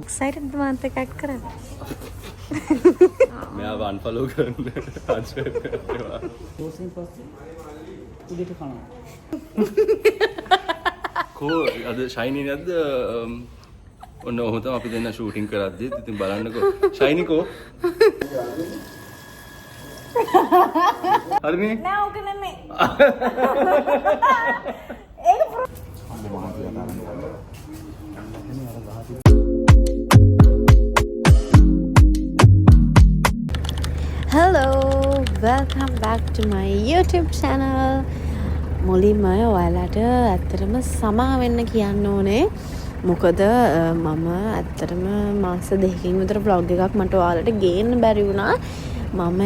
excited banget kak keren. මෙයාව unfollow කරන්න unsubscribe කරනවා. දෝසෙන් පස්සේ උදේට කනවා. කෝ අද ෂයිනි නැද්ද? ඔන්න ඔහොම තමයි අපි දෙන්න ෂූටින් කරද්දි ඉතින් බලන්නකෝ. ෂයිනි කෝ? හරිනේ? නෑ ඕක නෙමෙයි. Hello, welcome back to my YouTube channel. මුලින්ම ඔයාලට ඇත්තටම සමා වෙන්න කියන්න ඕනේ. මොකද මම ඇත්තටම මාස දෙකකින් විතර vlog එකක් මට ඔයාලට ගේන්න බැරි වුණා. මම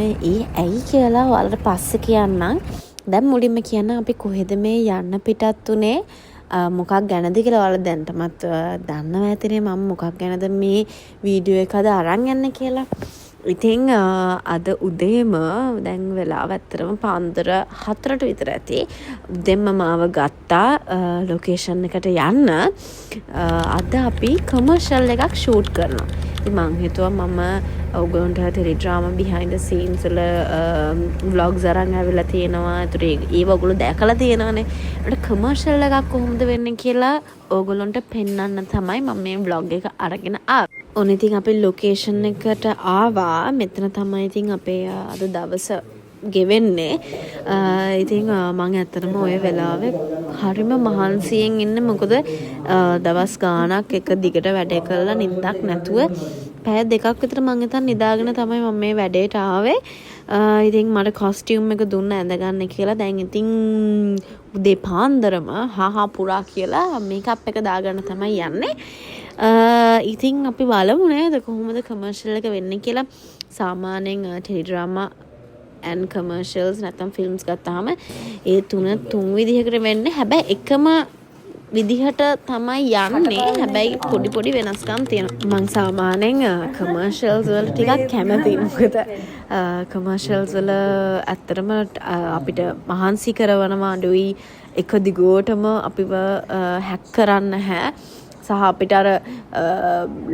ඇයි කියලා ඔයාලට පස්සේ කියන්නම්. දැන් මුලින්ම කියන්න අපි කොහෙද මේ යන්න පිටත් උනේ? මොකක් ගැනද කියලා ඔයාලා දැන්ටමත් දන්නවා ඇතිනේ මම මොකක් ගැනද මේ වීඩියෝ එක අද අරන් යන්නේ කියලා. ඉතින් අද උදේම දැන් වෙලාව ඇත්තටම පාන්දර 4ට විතර ඇති. උදේම මාව ගත්තා ලොකේෂන් එකට යන්න. අද අපි කමර්ෂල් එකක් ෂූට් කරනවා. ඉතින් මං හිතුවා මම ඔයගොල්ලන්ට ටෙලිඩ්‍රාමා behind the scenes වල vlogs අරන් ආවිලා තියෙනවා. ඒතර ඒව ඔයගොල්ලෝ දැකලා තියෙනවානේ. ඒකට කමර්ෂල් එකක් කොහොමද වෙන්නේ කියලා ඔයගොල්ලන්ට පෙන්වන්න තමයි මම මේ vlog එක අරගෙන ආවේ. ඔන්න ඉතින් අපි ලොකේෂන් එකට ආවා. මෙතන තමයි ඉතින් අපේ අද දවස ගෙවෙන්නේ. ඉතින් මම ඇත්තටම ওই වෙලාවේ හරිම මහන්සියෙන් ඉන්නේ. මොකද දවස් ගාණක් එක දිගට වැඩ කරලා නිින්දක් නැතුව පැය දෙකක් විතර මම හිතන් නිදාගෙන තමයි මම මේ වැඩේට ආවේ. ඉතින් මට කොස්ටියුම් එක දුන්න ඇඳගන්න කියලා. දැන් ඉතින් උදේ පාන්දරම හා පුරා කියලා මේකප් එක දාගන්න තමයි යන්නේ. ඉතින් අපි බලමු නේද කොහොමද කමර්ෂල් එක වෙන්නේ කියලා. සාමාන්‍යයෙන් ටෙලිඩ්‍රාමා and commercials නැත්නම් ෆිල්ම්ස් ගත්තාම ඒ තුන් විදිහකට වෙන්නේ. හැබැයි එකම විදිහට තමයි යන්නේ. හැබැයි පොඩි වෙනස්කම් තියෙනවා. මම සාමාන්‍යයෙන් commercials වල ටිකක් කැමතියි. මොකද commercials වල ඇත්තටම අපිට මහන්සි කරනවා අඩුයි. එක දිගටම අපිව හැක් කරන්න හැ. සහ අපිට අර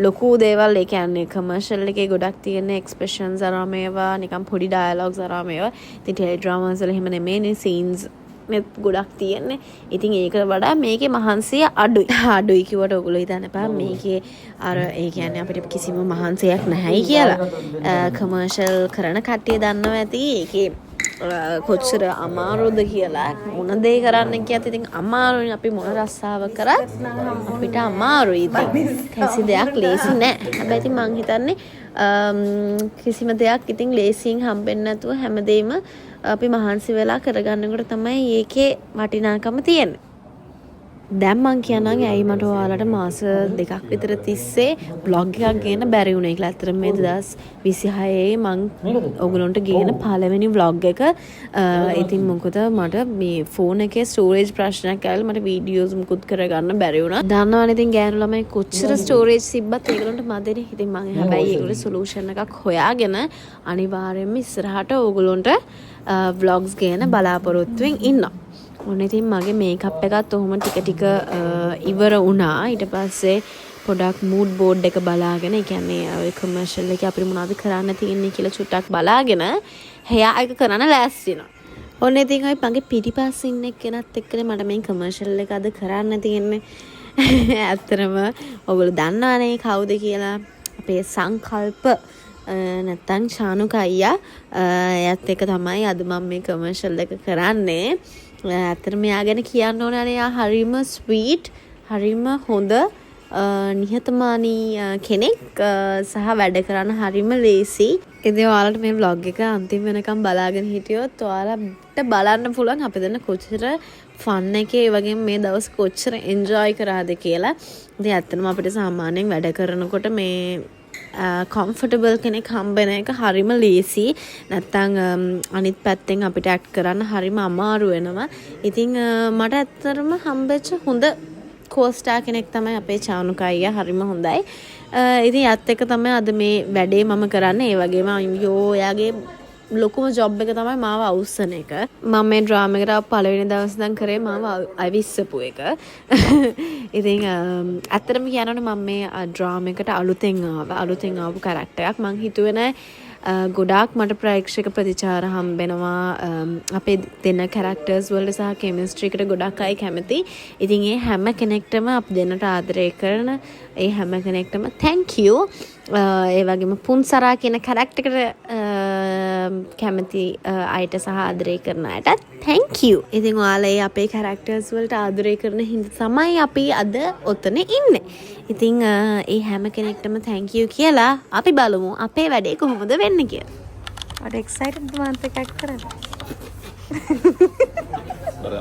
ලොකු දේවල් ඒ කියන්නේ කමර්ෂල් එකේ ගොඩක් තියෙන එක්ස්ප්‍රෙෂන්ස් අරම ඒවා නිකන් පොඩි ඩයලොග්ස් අරම ඒවා. ඉතින් ටෙලිඩ්‍රාමාස් වල එහෙම නෙමෙයිනේ සීන්ස් මෙත් ගොඩක් තියෙන්නේ. ඉතින් ඒකට වඩා මේකේ මහන්සිය අඩුයි. අඩුයි කිව්වට ඔයගොල්ලෝ හිතන්න එපා මේකේ අර ඒ කියන්නේ අපිට කිසිම මහන්සියක් නැහැයි කියලා. කමර්ෂල් කරන කට්ටිය දන්නවා ඇති ඒකේ කොච්චර අමාරුද කියලා. මොන දේ කරන්න කියත් ඉතින් අමාරුයි. අපි මොන රස්සාව කරත් අපිට අමාරුයි. ඉතින් කිසි දෙයක් ලේසි නෑ. හැබැයි ඉතින් මං හිතන්නේ කිසිම දෙයක් ඉතින් ලේසියෙන් හම්බෙන්නේ නැතුව හැමදේම අපි මහන්සි වෙලා කරගන්නකොට තමයි ඒකේ වටිනාකම තියෙන්නේ. දැන් මං කියනනම් ඇයි මට ඔයාලට මාස දෙකක් විතර තිස්සේ vlog එකක් ගේන්න බැරි වුණේ කියලා. ඇත්තටම මේ 2026 මං ඔයගොල්ලන්ට ගේන පළවෙනි vlog එක. ඉතින් මොකද මට මේ ෆෝන් එකේ ස්ටෝරේජ් ප්‍රශ්නයක් ඇවිල්ලා මට වීඩියෝස් මුකුත් කරගන්න බැරි වුණා. දන්නවනේ ඉතින් ගෑනු ළමයි කොච්චර ස්ටෝරේජ් තිබ්බත් ඒගොල්ලන්ට මදෙනේ. ඉතින් මං හැබැයි ඒගොල්ලෝ සොලියුෂන් එකක් හොයාගෙන අනිවාර්යයෙන්ම ඉස්සරහට ඔයගොල්ලන්ට vlogs ගේන බලාපොරොත්තුෙන් ඉන්නවා. ඔන්න ඉතින් මගේ මේකප් එකත් ඔහොම ටික ඉවර වුණා. ඊට පස්සේ පොඩක් මූඩ් බෝඩ් එක බලාගෙන, ඒ කියන්නේ ඔය කමර්ෂල් එකේ අපිට මොනවද කරන්න තියෙන්නේ කියලා චුට්ටක් බලාගෙන හෙයා එක කරන්න ලෑස්ති වෙනවා. ඔන්න ඉතින් ඔය මගේ පිටිපස්සේ ඉන්න එක්කෙනත් එක්කනේ මට මේ කමර්ෂල් එක අද කරන්න තියෙන්නේ. ඇත්තටම ඔයගොල්ලෝ දන්නවනේ කවුද කියලා. අපේ සංකල්ප නැත්තම් ශානුක අයියා. එයාත් එක තමයි අද මම මේ කමර්ෂල් එක කරන්නේ. ඇත්තටම මෙයා ගැන කියන්න ඕනේ. එයා හරිම ස්වීට්, හරිම හොඳ නිහතමානී කෙනෙක් සහ වැඩ කරන්න හරිම ලේසි. ඉතින් ඔයාලට මේ vlog එක අන්තිම වෙනකම් බලාගෙන හිටියොත් ඔයාලට බලන්න පුළුවන් අපි දෙන්න කොච්චර ෆන් එකේ වගේම මේ දවස් කොච්චර එන්ජොයි කරාද කියලා. ඉතින් ඇත්තටම අපිට සාමාන්‍යයෙන් වැඩ කරනකොට මේ කම්ෆර්ටබල් කෙනෙක් හම්බෙන එක හරිම ලේසි. නැත්තම් අනිත් පැත්තෙන් අපිට ඇක්ට් කරන්න හරිම අමාරු වෙනවා. ඉතින් මට ඇත්තටම හම්බෙච්ච හොඳ කෝස්ටා කෙනෙක් තමයි අපේ චානුක අයියා. හරිම හොඳයි. ඉතින් යත් එක තමයි අද මේ වැඩේ මම කරන්නේ. ඒ වගේම අයියෝ එයාගේ ලොකුම ජොබ් එක තමයි මාව අවුස්සන එක. මම මේ ඩ්‍රාමා එකට ආව පළවෙනි දවස් ඉඳන් කරේ මාව අවිස්සපු එක. ඉතින් ඇත්තටම කියනවනේ මම මේ ඩ්‍රාමා එකට අලුතෙන් ආපු කැරක්ටර් එකක්. මං හිතුවේ නෑ ගොඩාක් මට ප්‍රේක්ෂක ප්‍රතිචාර හම්බෙනවා අපේ දෙන්න කැරක්ටර්ස් වලට සහ කෙමිස්ට්‍රි එකට ගොඩක් අය කැමති. ඉතින් ඒ හැම කෙනෙක්ටම අපි දෙන්නට ආදරය කරන ඒ හැම කෙනෙක්ටම thank you. ඒ වගේම පුන්සරා කියන කැරක්ටර් එකට කැමති අයට සහ ආදරය කරන අයටත් thank you. ඉතින් ඔයාලා ඒ අපේ කැරක්ටර්ස් වලට ආදරය කරන හින්දා තමයි අපි අද ඔතන ඉන්නේ. ඉතින් ඒ හැම කෙනෙක්ටම thank you කියලා අපි බලමු අපේ වැඩේ කොහොමද වෙන්නේ කියලා. ඔයාලා excited මාත් එකක් කරන්න.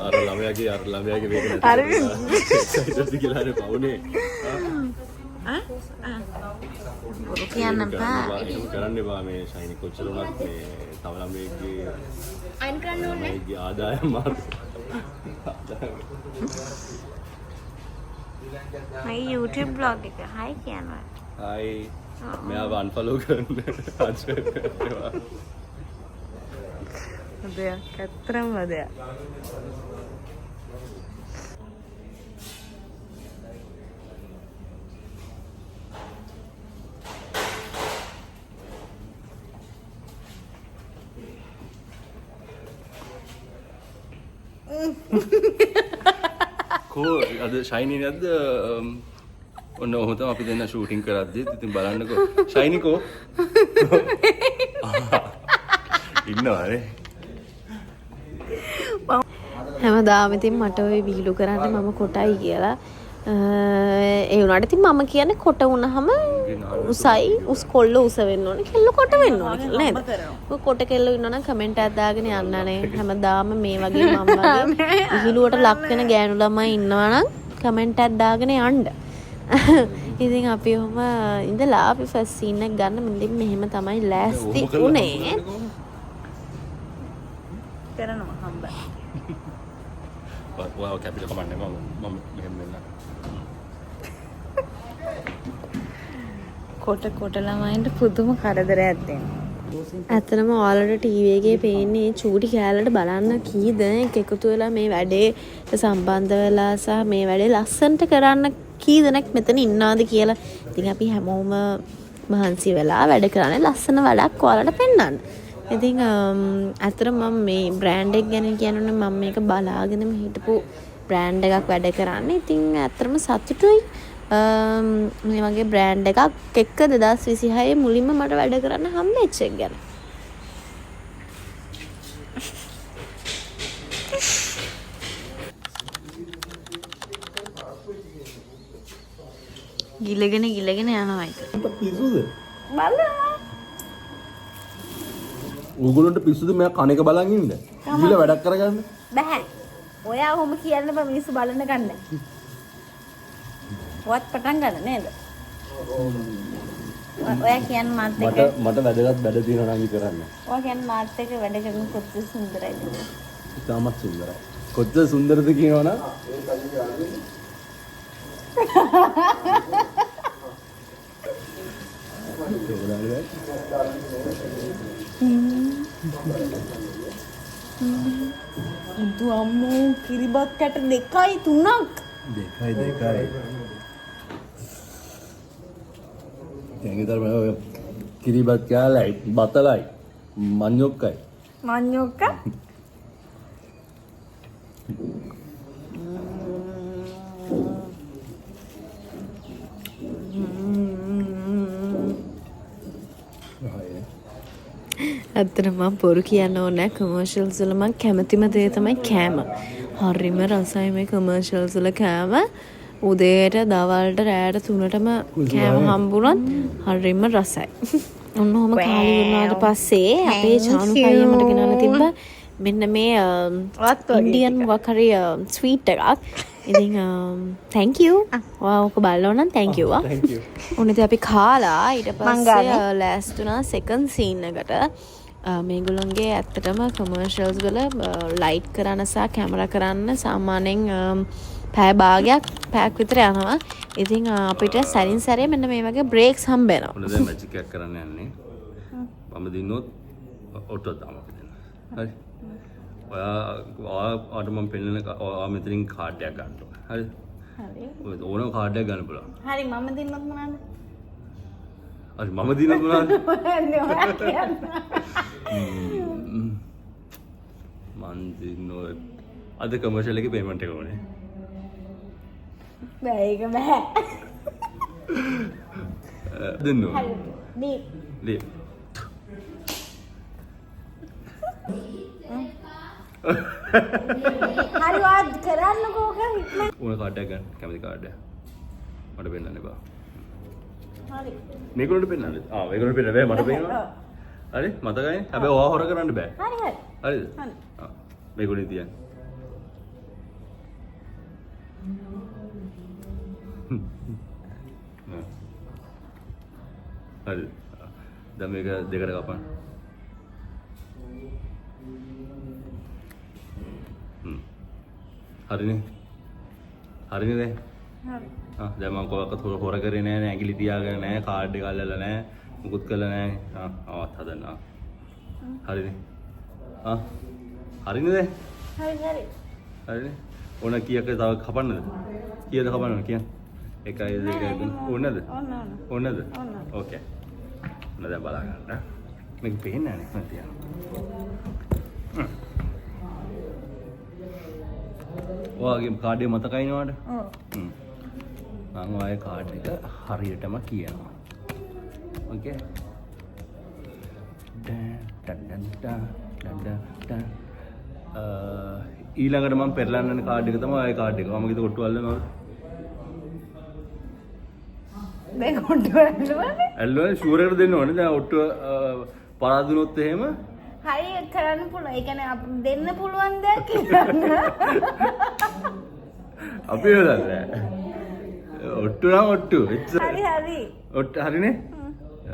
අර ළමයාගේ වේග නැති. excited කියලා හරි පවුනේ. බොරු කියන්න බෑ. එහෙම කරන්න එපා මේ ෂයිනි කොච්චර උනත් මේ තව ළමයෙක්ගේ අයින් කරන්න ඕනේ. ළමයෙක්ගේ ආදායම මාර්ග. මගේ YouTube blog එක hi කියනවා. hi මෙයාව unfollow කරන්න ආචාර්යවා. දෙයක් අත්‍තරම දෙයක්. කෝ අද ෂයිනි නැද්ද ඔන්න ඔහොම තමයි අපි දෙන්න ෂූටින් කරද්දි ඉතින් බලන්නකෝ ෂයිනිකෝ ඉන්නවනේ හැමදාම ඉතින් මට ඔය වීලු කරන්නේ මම කොටයි කියලා ඒ වුණාට ඉතින් මම කියන්නේ කොට වුණාම උසයි උස් කොල්ල උස වෙන්න ඕනේ කෙල්ල කොට වෙන්න ඕනේ කියලා නේද? ඔය කොට කෙල්ල ඉන්නවනම් කමෙන්ට් එකක් දාගෙන යන්නනේ හැමදාම මේ වගේ මම වගේ විහිළුවට ලක් වෙන ගෑනු ළමයි ඉන්නවනම් කමෙන්ට් එකක් දාගෙන යන්න. ඉතින් අපි ඔහම ඉඳලා අපි ෆස්ට් සීන් එක ගන්න මුලින් මෙහෙම තමයි ලෑස්ති උනේ. කරනවා හම්බ. ඔයාව කැපිට කමන්නේ මම මෙහෙම වෙන්න. කොට ළමයින්ට පුදුම කරදරයක් දෙනවා. ඇත්තටම ඔයාලට ටීවී එකේ පේන්නේ චූටි කෑල්ලට බලන්න කී දෙනෙක් එකතු වෙලා මේ වැඩේට සම්බන්ධ වෙලා සහ මේ වැඩේ ලස්සනට කරන්න කී දෙනෙක් මෙතන ඉන්නවද කියලා. ඉතින් අපි හැමෝම මහන්සි වෙලා වැඩ කරන්නේ ලස්සන වැඩක් ඔයාලට පෙන්වන්න. ඉතින් ඇත්තටම මම මේ බ්‍රෑන්ඩ් එක ගැන කියනොනේ මම මේක බලාගෙනම හිටපු බ්‍රෑන්ඩ් එකක් වැඩ කරන්නේ. ඉතින් ඇත්තටම සතුටුයි. මේ වගේ බ්‍රෑන්ඩ් එකක් එක්ක 2026 මුලින්ම මට වැඩ කරන්න හම්බෙච්ච එක ගැන. ගිලගෙන යනවා ඒක. පිස්සුද? බලන්න. ඕගොල්ලන්ට පිස්සුද මෙයා කණේක බලන් ඉන්න? ගිහලා වැඩක් කරගන්න. බෑ. ඔයා ඔහොම කියන්න බෑ මිනිස්සු බලන්න ගන්න. වත් පටන් ගන්න නේද? ඔයා කියන්නේ මාත් එක්ක මට වැදගත් වැඩ තියෙනවා නම් කරන්න. ඔයා කියන්නේ මාත් එක්ක වැඩ කරන කොච්චර සුන්දරයිද? ඉතාමත් සුන්දරයි. කොච්චර සුන්දරද කියනවනම් දු අම්මෝ කිරිබත් කැට 2යි 3ක්. 2යි. දැන් ඉතින් ඔය කිරිබත් කාලයි බතලයි මඤ්ඤොක්කයි. මඤ්ඤොක්ක ඇත්තටම මම පොරු කියන්න ඕනේ කමර්ෂල්ස් වල මම කැමතිම දේ තමයි කෑම. හරිම රසයි මේ කමර්ෂල්ස් වල කෑම. උදේට දවල්ට රෑට 3ටම කෑම හම්බුනොත් හරිම රසයි. ඔන්නෝම කාලි වුණාට පස්සේ අපේ චානු කයියමට ගෙනල්ලා තිබ්බා මෙන්න මේ ඉන්දියන් මොකක් හරි ස්වීට් එකක්. ඉතින් thank you. ඔයා ඔක බලනවා නම් thank you. ඔන්න ඉතින් අපි කාලා ඊට පස්සේ ලෑස්ති වුණා second scene එකට. මේගොල්ලන්ගේ ඇත්තටම කමර්ෂල්ස් වල ලයිට් කරන්න සහ කැමරා කරන්න සාමාන්‍යයෙන් පැය භාගයක් පැයක් විතර යනවා. ඉතින් අපිට සැරින් සැරේ මෙන්න මේ වගේ බ්‍රේක්ස් හම්බ වෙනවා. ඔන්න දැන් මැජික් එකක් කරන්න යන්නේ. මම දිනනොත් ඔට්ටුවක් දාමු අපි දෙන්න. හරි. ඔයාට මම පෙන්නන ඔයා මෙතනින් කාඩ් එකක් ගන්න ඕන. හරිද? හරි. ඔය ඕනම කාඩ් එකක් ගන්න පුළුවන්. හරි මම දෙන්නත් මොනවාද? හරි මම දිනන මොනවාද? ඔයා කියන්න. මන් දිනන අද කමර්ෂල් එකේ පේමන්ට් එක ඕනේ. බෑ ඒක බෑ. දෙන්න ඕනේ. හරි. දී. දී. හරි වාත් කරන්නකෝ ඔක ඉක්මන. ඕන කාඩ් එකක් ගන්න. කැමති කාඩ් එක. මට පෙන්නන්න එපා. හරි. මේගොල්ලන්ට පෙන්නන්නද? මේගොල්ලන්ට පෙන්නන්න බෑ මට පෙන්නනවා. හරි මතකයි. හැබැයි ඔයා හොර කරන්න බෑ. හරි හරි. හරිද? හරි. මේගොල්ලන් තියන්න. හරි. දැන් මේක දෙකට කපන්න. හරිනේ. හරිනේ දැන්. හරි. දැන් මම කොහොමද හොර කරේ නෑ ඇඟිලි තියාගෙන නෑ කාඩ් එක අල්ලලා නෑ මුකුත් කළා නෑ ආවත් හදන්න හරිනේ හරිනේ දැන් හරි හරි. හරිනේ ඕන කීයක තව කපන්නද කීයද කපන්නද කියන්න 1 2 3 ඕනද ඕනද ඕකේ ඔන්න දැන් බලා ගන්න මේක පේන්නේ නැහැ නේ තියන්න ඔයාගේ කාඩ් එක මතකයි නේද ඔව් මම ඔය කාඩ් එක හරියටම කියනවා. ඕකේ. ඊළඟට මම පෙරලන්න කාඩ් එක තමයි ඔය කාඩ් එක. මම කිව්ව කොට්ටු අල්ලනවද? මේ කොට්ටු අල්ලුවනේ. අල්ලුවනේ ෂුවර් එකට දෙන්න ඕනේ. දැන් ඔට්ටුව පරාදුනොත් එහෙම හරි කරන්න පුළුවන්. ඒ කියන්නේ අප දෙන්න පුළුවන් දෙයක් කියන්න. අපි වෙලාද? ඔට්ටු නම් ඔට්ටු. හරි හරි. ඔට්ටු හරිනේ?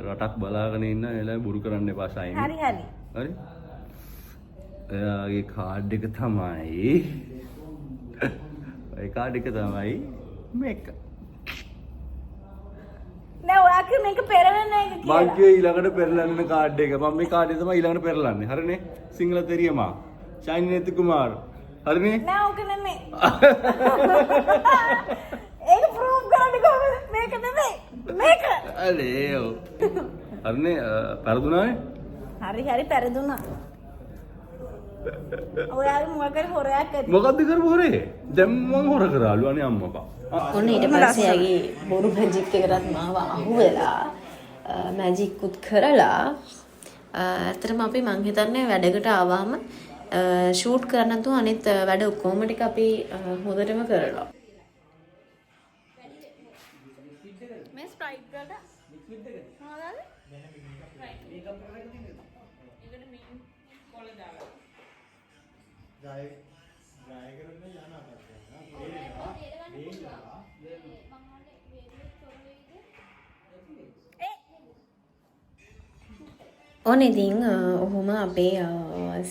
රටක් බලාගෙන ඉන්න එළයි බුරු කරන්න එපා සයින්. හරි හරි. හරි? එයාගේ කාඩ් එක තමයි ඒ කාඩ් එක තමයි මේක. නෑ ඔයාගේ මේක පෙරලන්නේ එක කියලා. මං කියේ ඊළඟට පෙරලන්න කාඩ් එක. මම මේ කාඩ් එක තමයි ඊළඟට පෙරලන්නේ. හරිනේ? සිංහල තෙරියමා. ශයිනිනේති කුමාර්. හරිනේ? නෑ ඕක නෙමෙයි. ඒක ප්‍රූෆ් කරන්න කොහොමද? මේක නෙමෙයි. මේක. අනේ ඔව්. හරිනේ පරදුනානේ? හරි හරි පෙරදුනා. ඔයාගේ මොකක්ද හොරයක් ඇති. මොකද්ද කරපු හොරේ? දැන් මම හොර කරාලු අනේ අම්මපා. ඔන්න ඊට පස්සේ යාගේ බොරු මැජික් එකටත් මාව අහුවෙලා මැජික් උත් කරලා ඇත්තටම අපි මං හිතන්නේ වැඩකට ආවම ෂූට් කරන්න තු අනිත් වැඩ ඔක්කොම ටික අපි හොඳටම කරලා. මේ ස්ප්‍රයිට් වලට ලික්විඩ් එක මොනවද? මේකප් එකකට දෙන්නද? ඒකට මින් කොල දාලා. ගාය කරන්නේ යනවා ඕන ඉතින් ඔහොම අපේ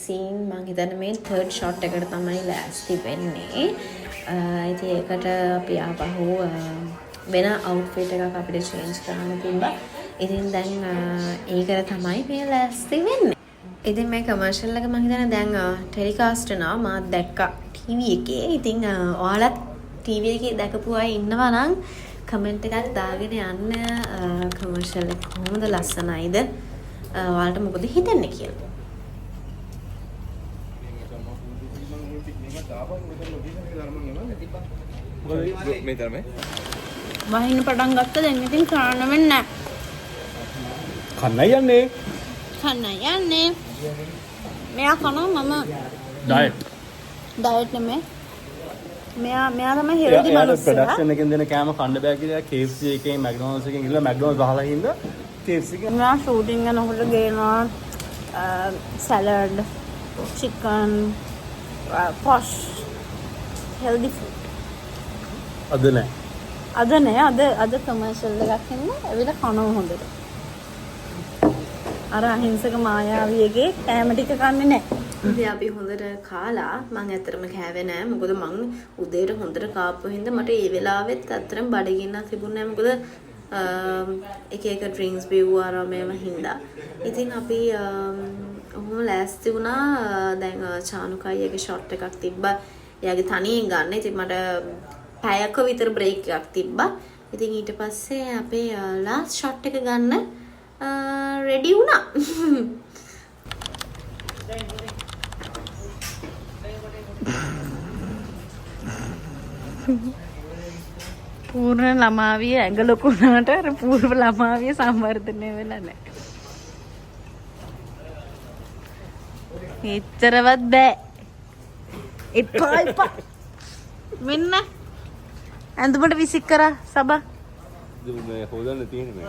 සීන් මං හිතන්නේ මේ තර්ඩ් ෂොට් එකට තමයි ලෑස්ති වෙන්නේ. ඉතින් ඒකට අපි ආපහු වෙන අවුට්ෆිට් එකක් අපිට චේන්ජ් කරන්න තිබ්බා. ඉතින් දැන් ඒකට තමයි මේ ලෑස්ති වෙන්නේ. ඉතින් මේ කමර්ෂල් එක මං හිතන්නේ දැන් ටෙලිකාස්ට් වෙනවා මාත් දැක්කා ටීවී එකේ. ඉතින් ඔයාලත් ටීවී එකේ දැකපු අය ඉන්නවා නම් කමෙන්ට් එකක් දාගෙන යන්න කමර්ෂල් එක කොහොමද ලස්සනයිද? ඔයාලට මොකද හිතෙන්නේ කියලා. මේ තරමේ වහින්න පටන් ගත්ත දැන් ඉතින් කරන්න වෙන්නේ නැහැ. කන්නයි යන්නේ. කන්නයි යන්නේ. මෙයා කනවා මම ඩයට්. ඩයට් නෙමෙයි. මෙයා තමයි හෙල්දි මනුස්සයා. ප්‍රොඩක්ෂන් එකෙන් දෙන කෑම කන්න බෑ කියලා KFC එකෙන් McDonald's එකෙන් ගිහලා McDonald's ගහලා හින්දා KFC එක මෙයා ෂූටින් යනකොට ගේනවා salad, chicken, posh healthy food. අද නෑ. අද කමර්ෂල් එකක් එන්නේ ඇවිල්ලා කනවා හොඳට. අර අහිංසක මායාවියගේ කෑම ටික කන්නේ නැහැ. ඉතින් අපි හොඳට කාලා මම ඇත්තටම කෑවේ නැහැ. මොකද මං උදේට හොඳට කාපු හින්දා මට ඒ වෙලාවෙත් ඇත්තටම බඩගින්නක් තිබුණේ නැහැ. මොකද එක එක ඩ්‍රින්ක්ස් බිව්වා ආරාමයේම හින්දා. ඉතින් අපි ඔහොම ලෑස්ති වුණා. දැන් චානුකයිගේ ෂොට් එකක් තිබ්බා. එයාගේ තනියෙන් ගන්න. ඉතින් මට පැයක විතර බ්‍රේක් එකක් තිබ්බා. ඉතින් ඊට පස්සේ අපේ ලාස්ට් ෂොට් එක ගන්න රෙඩි වුණා. පූර්ණ ළමාවිය ඇඟ ලොකු වුණාට අර පූර්ව ළමාවිය සංවර්ධනය වෙලා නැහැ. එච්චරවත් බෑ. එපා. මෙන්න ඇඳුමට විසික් කරා සබා. මේ හොදන්න තියෙන්නේ මේ.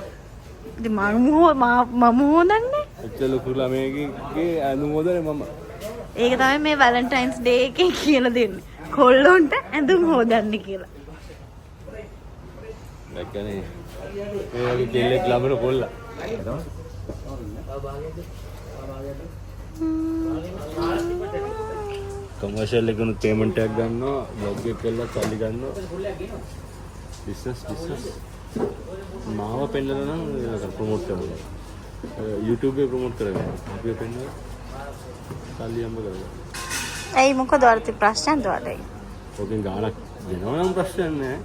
ඉතින් මම හොදන්නේ. එච්චර ලොකු ළමයෙක්ගේ ඇඳුම් හොදන්නේ මම. ඒක තමයි මේ වැලන්ටයින්ස් ඩේ එකේ කියලා දෙන්නේ. කොල්ලොන්ට ඇඳුම් හොදන්න කියලා. දැක්කනේ. මේ වගේ කෙල්ලෙක් ළමන කොල්ලා. කමර්ෂල් එකනොත් පේමන්ට් එකක් ගන්නවා, බ්ලොග් එක කරලා සල්ලි ගන්නවා. බිස්නස්. මාව පෙන්නලා නම් ප්‍රොමෝට් කරනවා. YouTube එකේ ප්‍රොමෝට් කරගන්න. අපි පෙන්නලා සල්ලි හම්බ කරගන්න. ඇයි මොකද වර්ති ප්‍රශ්න දවලයි? ඔකෙන් ගානක් දෙනවා නම් ප්‍රශ්න නැහැ.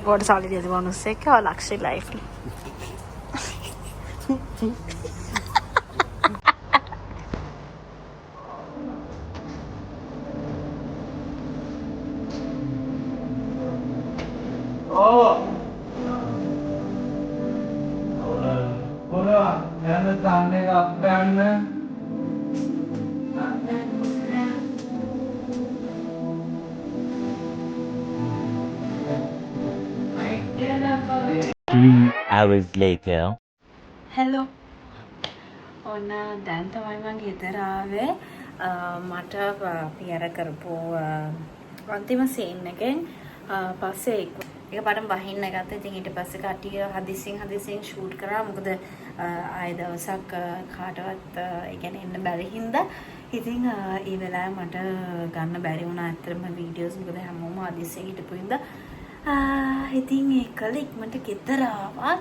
ගොඩ සල්ලි දෙද බොනස් එක ලක්ෂ ලයිෆ්. Hours later. හෙලෝ. ඔන්න දැන් තමයි මම ගෙදර ආවේ. මට අපි අර කරපු අන්තිම සීන් එකෙන් පස්සේ එකපාරටම බහින්න ගත්තා. ඉතින් ඊට පස්සේ කට්ටිය හදිසියෙන් ෂූට් කරා. මොකද ආයෙ දවසක් කාටවත් ඒ කියන්නේ එන්න බැරි හින්දා. ඉතින් ඒ වෙලාවේ මට ගන්න බැරි වුණා ඇත්තටම වීඩියෝස්. මොකද හැමෝම හදිසියෙන් හිටපු හින්දා. ඉතින් ඒකල ඉක්මනට ගෙදර ආවා.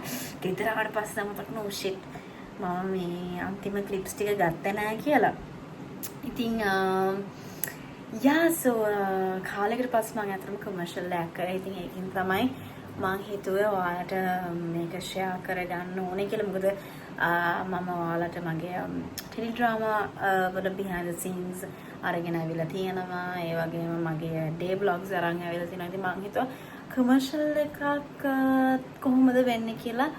ගෙදර ආවට පස්සේ මම මතක් නෝ ෂිට් මම මේ අන්තිම ක්ලිප්ස් ටික ගත්තේ නැහැ කියලා. ඉතින් සෝ කාලෙකට පස්සේ මම අතරම කමර්ෂල් එකක් කරා. ඉතින් ඒකින් තමයි මම හිතුවේ ඔයාලට මේක ෂෙයා කරගන්න ඕනේ කියලා. මොකද මම ඔයාලට මගේ ටෙලි ඩ්‍රාමා වල behind the scenes අරගෙන ආවිලා තියෙනවා. ඒ වගේම මගේ ඩේ බ්ලොග්ස් අරන් ආවිලා තියෙනවා. ඉතින් මම හිතුවා කමර්ෂල් එකක් කොහොමද වෙන්නේ කියලා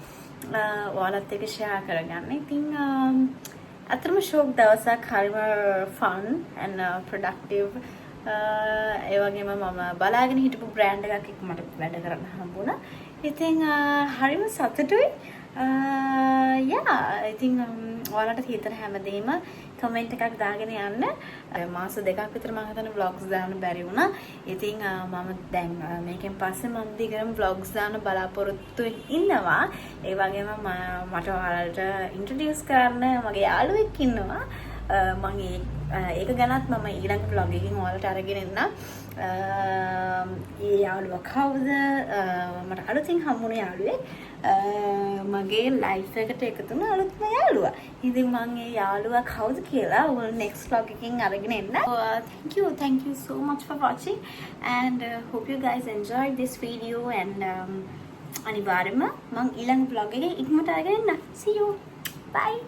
ඔයාලත් එක්ක ෂෙයා කරගන්න. ඉතින් අතරම ෂෝක් දවසක් හරිම ෆන් and productive. ඒ වගේම මම බලාගෙන හිටපු බ්‍රෑන්ඩ් එකක් එක්ක මට වැඩ කරන්න හම්බුණා. ඉතින් හරිම සතුටුයි. ඉතින් ඔයාලට හිතන හැමදේම කමෙන්ට් එකක් දාගෙන යන්න. මාස දෙකක් විතර මම හිතන්නේ vlogs දාන්න බැරි වුණා. ඉතින් මම දැන් මේකෙන් පස්සේ මම දිගටම vlogs දාන්න බලාපොරොත්තු ඉන්නවා. ඒ වගේම මට ඔයාලට ඉන්ට්‍රොඩියුස් කරන්න මගේ යාළුවෙක් ඉන්නවා. මම ඒක ගැනත් මම ඊළඟ vlog එකකින් ඔයාලට අරගෙන එන්නම්. ඒ යාළුවා කවුද? මට අලුතින් හම්බුණ යාළුවෙක්. මගේ ලයිෆ් එකට එකතු වුණ අලුත්ම යාළුවා. ඉතින් මම ඒ යාළුවා කවුද කියලා ඔයාලා next vlog එකකින් අරගෙන එන්න. Thank you so much for watching and hope you guys enjoyed this video and අනිවාර්යයෙන්ම මම ඊළඟ vlog එකේ ඉක්මනට අරගෙන එන්න. See you. Bye.